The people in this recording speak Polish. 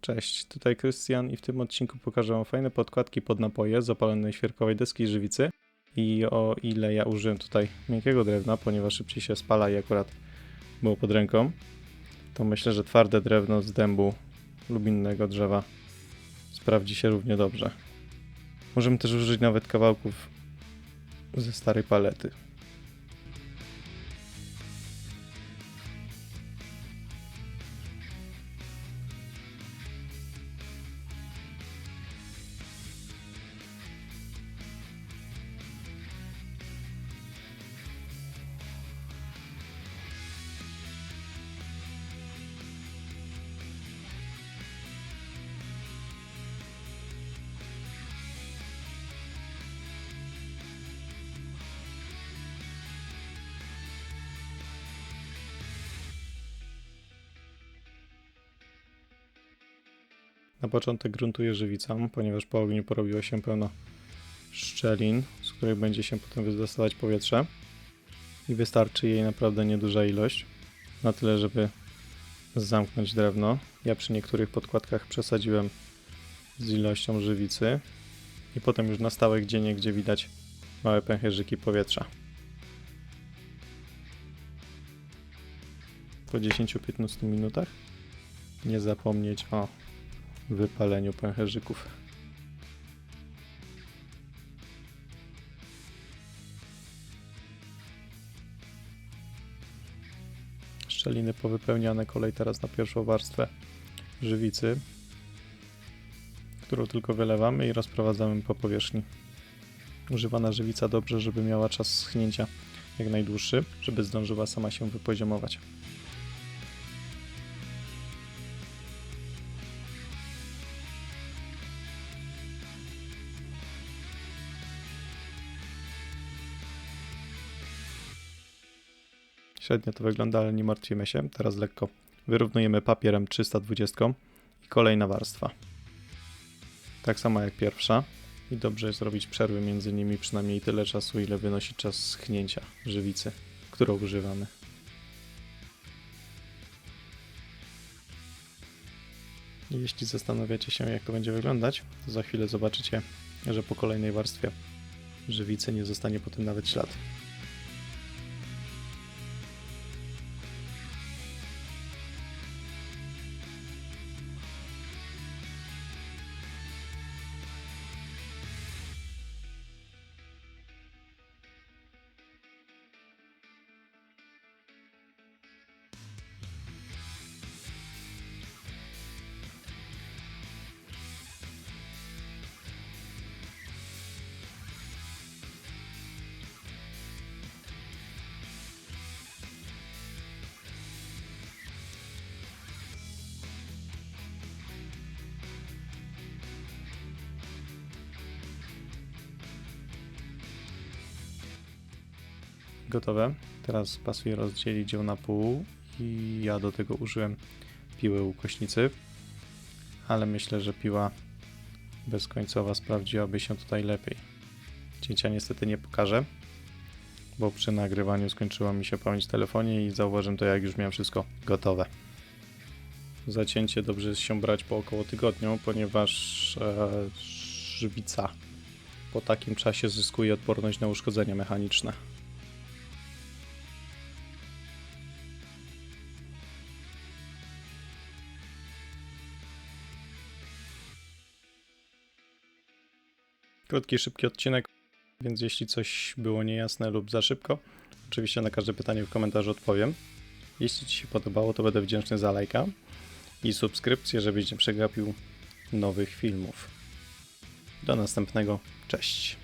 Cześć, tutaj Krystian i w tym odcinku pokażę wam fajne podkładki pod napoje z opalonej świerkowej deski i żywicy. I o ile ja użyłem tutaj miękkiego drewna, ponieważ szybciej się spala i akurat było pod ręką, to myślę, że twarde drewno z dębu lub innego drzewa sprawdzi się równie dobrze. Możemy też użyć nawet kawałków ze starej palety. Na początek gruntuję żywicą, ponieważ po ogniu porobiło się pełno szczelin, z których będzie się potem wydostawać powietrze. I wystarczy jej naprawdę nieduża ilość, na tyle, żeby zamknąć drewno. Ja przy niektórych podkładkach przesadziłem z ilością żywicy i potem już na stałe gdzieniegdzie widać małe pęcherzyki powietrza. Po 10-15 minutach nie zapomnieć o wypaleniu pęcherzyków. Szczeliny powypełniane, kolej teraz na pierwszą warstwę żywicy, którą tylko wylewamy i rozprowadzamy po powierzchni. Używana żywica dobrze, żeby miała czas schnięcia jak najdłuższy, żeby zdążyła sama się wypoziomować. Średnio to wygląda, ale nie martwimy się. Teraz lekko wyrównujemy papierem 320 i kolejna warstwa. Tak samo jak pierwsza. I dobrze jest robić przerwy między nimi przynajmniej tyle czasu, ile wynosi czas schnięcia żywicy, którą używamy. Jeśli zastanawiacie się, jak to będzie wyglądać, to za chwilę zobaczycie, że po kolejnej warstwie żywicy nie zostanie potem nawet ślad. Gotowe. Teraz pasuje rozdzielić ją na pół i ja do tego użyłem piły ukośnicy, ale myślę, że piła bezkońcowa sprawdziłaby się tutaj lepiej. Cięcia niestety nie pokażę, bo przy nagrywaniu skończyła mi się pamięć w telefonie i zauważyłem to, jak już miałem wszystko gotowe. Za cięcie dobrze jest się brać po około tygodniu, ponieważ żywica po takim czasie zyskuje odporność na uszkodzenia mechaniczne. Krótki, szybki odcinek, więc jeśli coś było niejasne lub za szybko, oczywiście na każde pytanie w komentarzu odpowiem. Jeśli Ci się podobało, to będę wdzięczny za lajka i subskrypcję, żebyś nie przegapił nowych filmów. Do następnego, cześć!